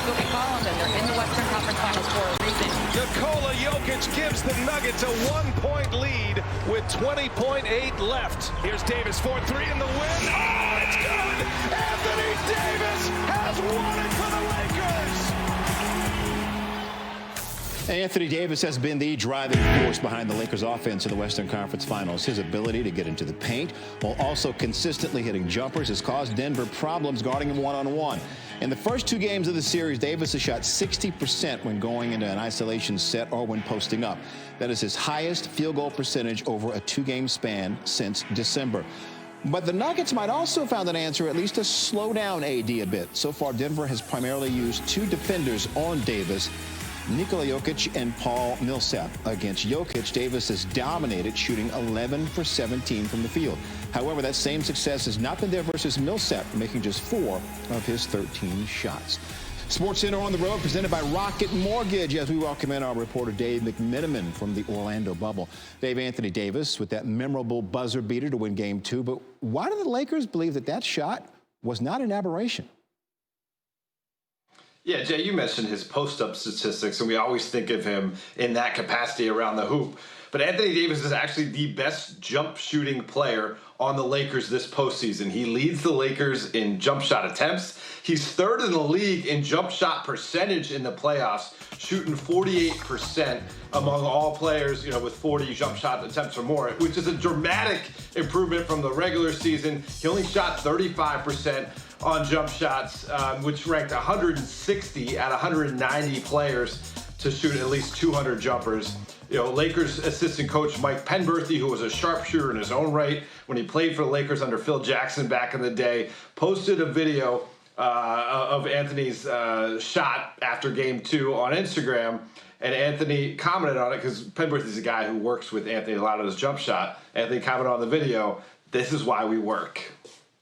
will be following them. They're in the Western Conference Finals for a reason. Nikola Jokic gives the Nuggets a 1-point lead with 20.8 left. Here's Davis, 4-3 in the win. Oh, it's good! Anthony Davis has won it for the Lakers! Anthony Davis has been the driving force behind the Lakers' offense in the Western Conference Finals. His ability to get into the paint while also consistently hitting jumpers has caused Denver problems guarding him one-on-one. In the first two games of the series, Davis has shot 60% when going into an isolation set or when posting up. That is his highest field goal percentage over a two-game span since December. But the Nuggets might also have found an answer, at least to slow down AD a bit. So far, Denver has primarily used two defenders on Davis, Nikola Jokic and Paul Millsap. Against Jokic, Davis has dominated, shooting 11 for 17 from the field. However, that same success has not been there versus Millsap, making just 4 of his 13 shots. SportsCenter on the road, presented by Rocket Mortgage, as we welcome in our reporter Dave Mcmenamin from the Orlando bubble. Dave, Anthony Davis with that memorable buzzer beater to win Game 2. But why do the Lakers believe that that shot was not an aberration? Yeah, Jay, you mentioned his post-up statistics, and we always think of him in that capacity around the hoop. But Anthony Davis is actually the best jump shooting player on the Lakers this postseason. He leads the Lakers in jump shot attempts. He's third in the league in jump shot percentage in the playoffs, shooting 48% among all players, with 40 jump shot attempts or more, which is a dramatic improvement from the regular season. He only shot 35% on jump shots, which ranked 160 at 190 players to shoot at least 200 jumpers. Lakers assistant coach Mike Penberthy, who was a sharpshooter in his own right when he played for the Lakers under Phil Jackson back in the day, posted a video of Anthony's shot after Game 2 on Instagram. And Anthony commented on it because Penberthy's a guy who works with Anthony a lot on his jump shot. Anthony commented on the video, "This is why we work."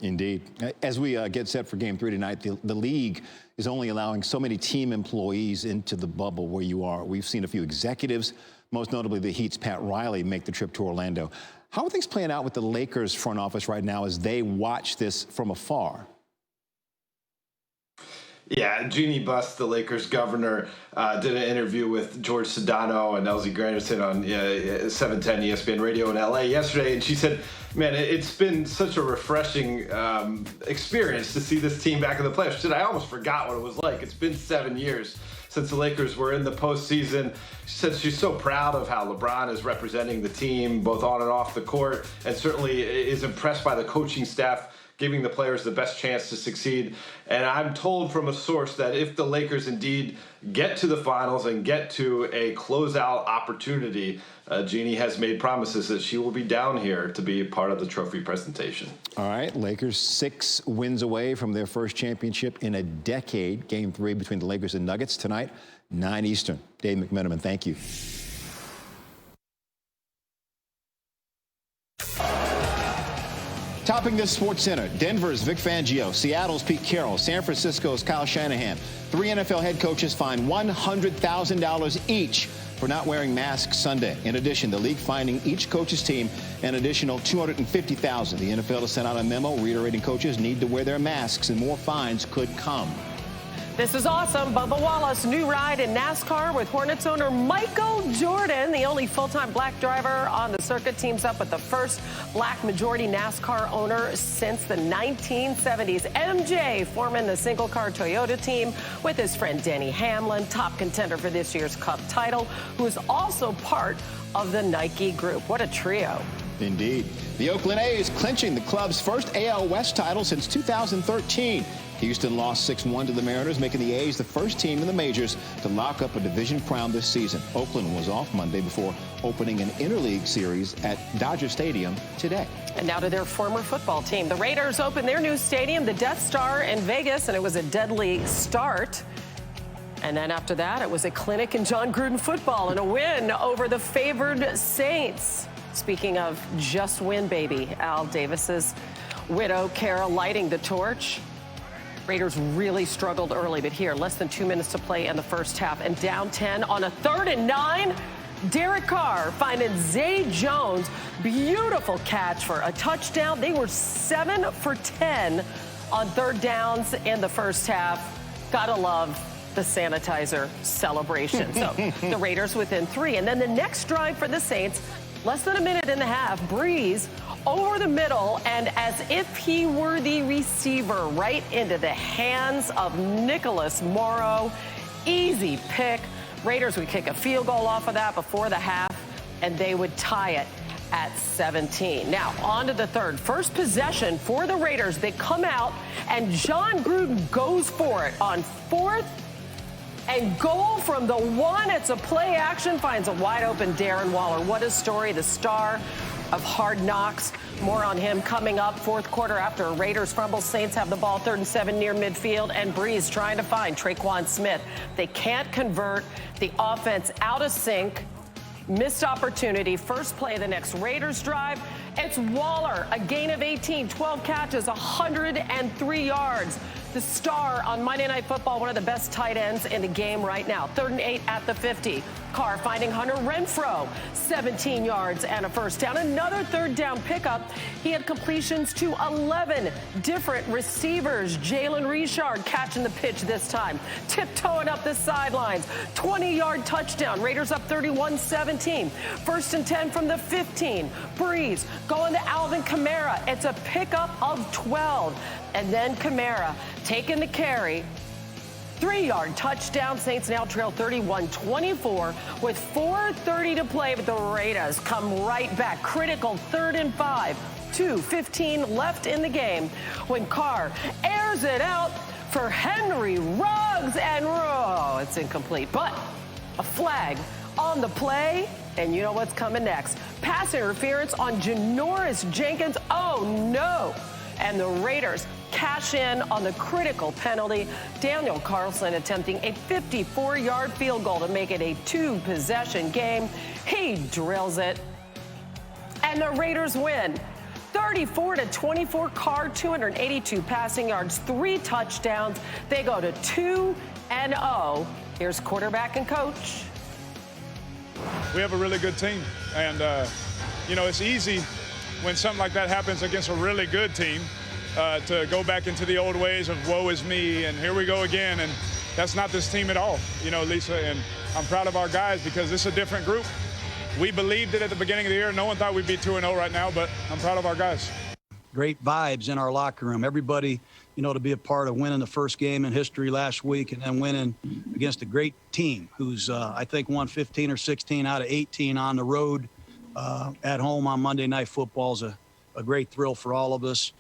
Indeed. As we get set for Game 3 tonight, the league is only allowing so many team employees into the bubble where you are. We've seen a few executives, most notably the Heat's Pat Riley, make the trip to Orlando. How are things playing out with the Lakers front office right now as they watch this from afar? Yeah, Jeannie Buss, the Lakers governor, did an interview with George Sedano and Elsie Granderson on 710 ESPN Radio in LA yesterday, and she said, man, it's been such a refreshing experience to see this team back in the playoffs. She said, I almost forgot what it was like. It's been 7 years since the Lakers were in the postseason. She said she's so proud of how LeBron is representing the team, both on and off the court, and certainly is impressed by the coaching staff giving the players the best chance to succeed. And I'm told from a source that if the Lakers indeed get to the finals and get to a closeout opportunity, Jeannie has made promises that she will be down here to be a part of the trophy presentation. All right, Lakers 6 wins away from their first championship in a decade. Game 3 between the Lakers and Nuggets tonight, 9 Eastern. Dave Mcmenamin, thank you. Topping this Sports Center, Denver's Vic Fangio, Seattle's Pete Carroll, San Francisco's Kyle Shanahan. 3 NFL head coaches fined $100,000 each for not wearing masks Sunday. In addition, the league fining each coach's team an additional $250,000. The NFL has sent out a memo reiterating coaches need to wear their masks and more fines could come. This is awesome. Bubba Wallace, new ride in NASCAR with Hornets owner Michael Jordan, the only full-time black driver on the circuit, teams up with the first black majority NASCAR owner since the 1970s. MJ forming the single-car Toyota team with his friend Denny Hamlin, top contender for this year's Cup title, who is also part of the Nike group. What a trio. Indeed. The Oakland A's clinching the club's first AL West title since 2013. Houston lost 6-1 to the Mariners, making the A's the first team in the majors to lock up a division crown this season. Oakland was off Monday before opening an interleague series at Dodger Stadium today. And now to their former football team. The Raiders opened their new stadium, the Death Star in Vegas, and it was a deadly start. And then after that, it was a clinic in John Gruden football and a win over the favored Saints. Speaking of just win, baby, Al Davis's widow, Kara, lighting the torch. Raiders really struggled early, but here, less than 2 minutes to play in the first half, and down 10 on a 3rd and 9. Derek Carr finding Zay Jones. Beautiful catch for a touchdown. They were 7 for 10 on 3rd downs in the first half. Gotta love the sanitizer celebration. So the Raiders within 3. And then the next drive for the Saints, less than a minute and a half, Breeze over the middle, and as if he were the receiver, right into the hands of Nicholas Morrow. Easy pick. Raiders would kick a field goal off of that before the half, and they would tie it at 17. Now, on to the third. First possession for the Raiders. They come out, and John Gruden goes for it on 4th and goal from the 1. It's a play action, finds a wide open Darren Waller. What a story. The star of Hard Knocks. More on him coming up. 4th quarter after a Raiders fumble. Saints have the ball 3rd and 7 near midfield, and Breeze trying to find Traquan Smith. They can't convert. The offense out of sync. Missed opportunity. First play of the next Raiders drive. It's Waller, a gain of 18, 12 catches, 103 yards. The star on Monday Night Football, one of the best tight ends in the game right now. 3rd and 8 at the 50. Carr finding Hunter Renfrow, 17 yards and a first down. Another 3rd down pickup. He had completions to 11 different receivers. Jalen Richard catching the pitch this time. Tiptoeing up the sidelines. 20-yard touchdown. Raiders up 31-17. 1st and 10 from the 15. Breeze going to Alvin Kamara. It's a pickup of 12. And then Kamara taking the carry. 3-yard touchdown. Saints now trail 31-24 with 4:30 to play, but the Raiders come right back. Critical 3rd and 5. 2:15 left in the game when Carr airs it out for Henry Ruggs, and it's incomplete. But a flag on the play, and you know what's coming next. Pass interference on Janoris Jenkins. Oh, no. And the Raiders cash in on the critical penalty. Daniel Carlson attempting a 54-yard field goal to make it a 2-possession game. He drills it. And the Raiders win. 34-24. Carr, 282 passing yards, 3 touchdowns. They go to 2-0. Here's quarterback and coach. We have a really good team. And, it's easy when something like that happens against a really good team to go back into the old ways of woe is me and here we go again. And that's not this team at all, Lisa. And I'm proud of our guys because this is a different group. We believed it at the beginning of the year. No one thought we'd be 2-0 right now, but I'm proud of our guys. Great vibes in our locker room. Everybody, to be a part of winning the first game in history last week and then winning against a great team who's, I think, won 15 or 16 out of 18 on the road at home on Monday Night Football is a great thrill for all of us.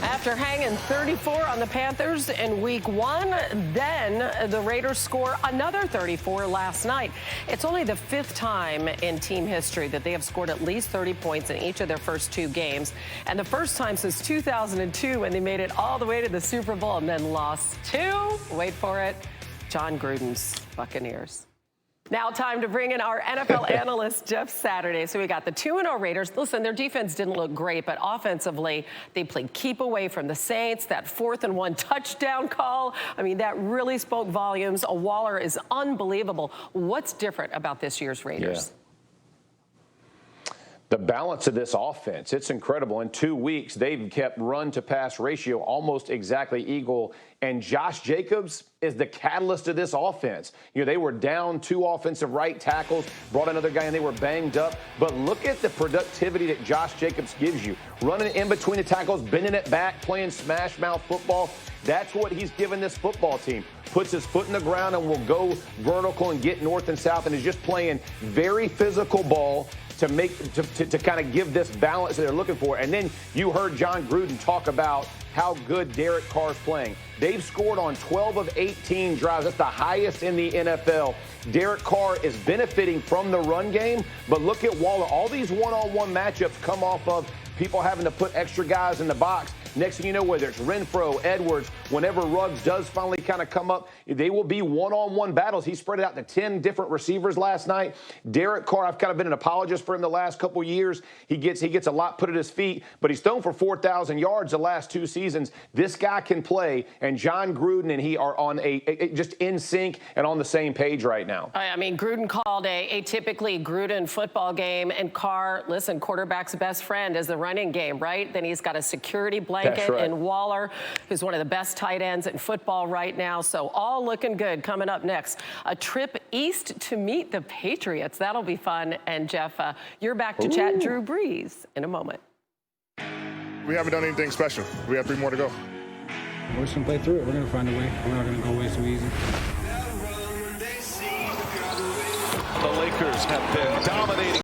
After hanging 34 on the Panthers in week 1, then the Raiders score another 34 last night. It's only the 5th time in team history that they have scored at least 30 points in each of their first 2 games. And the first time since 2002 when they made it all the way to the Super Bowl and then lost to, wait for it, John Gruden's Buccaneers. Now time to bring in our NFL analyst, Jeff Saturday. So we got the 2-0 Raiders. Listen, their defense didn't look great, but offensively, they played keep away from the Saints. That 4th and 1 touchdown call, that really spoke volumes. Waller is unbelievable. What's different about this year's Raiders? Yeah. The balance of this offense, it's incredible. In 2 weeks, they've kept run-to-pass ratio almost exactly equal. And Josh Jacobs is the catalyst of this offense. They were down 2 offensive right tackles, brought another guy, and they were banged up. But look at the productivity that Josh Jacobs gives you. Running in between the tackles, bending it back, playing smash-mouth football. That's what he's given this football team. Puts his foot in the ground and will go vertical and get north and south, and is just playing very physical ball to kind of give this balance that they're looking for. And then you heard John Gruden talk about how good Derek Carr's playing. They've scored on 12 of 18 drives. That's the highest in the NFL. Derek Carr is benefiting from the run game, but look at Waller. All these one-on-one matchups come off of people having to put extra guys in the box. Next thing you know, whether it's Renfrow, Edwards, whenever Ruggs does finally kind of come up, they will be one-on-one battles. He spread it out to 10 different receivers last night. Derek Carr, I've kind of been an apologist for him the last couple years. He gets a lot put at his feet, but he's thrown for 4,000 yards the last 2 seasons. This guy can play, and John Gruden and he are on just in sync and on the same page right now. Gruden called a typically Gruden football game, and Carr, listen, quarterback's best friend is the running game, right? Then he's got a security blanket blanket right. and Waller, who's one of the best tight ends in football right now. So all looking good. Coming up next, a trip east to meet the Patriots. That'll be fun. And Jeff, you're back to chat Drew Brees in a moment. We haven't done anything special. We have 3 more to go. We're just going to play through it. We're going to find a way. We're not going to go away so easy. The Lakers have been dominating.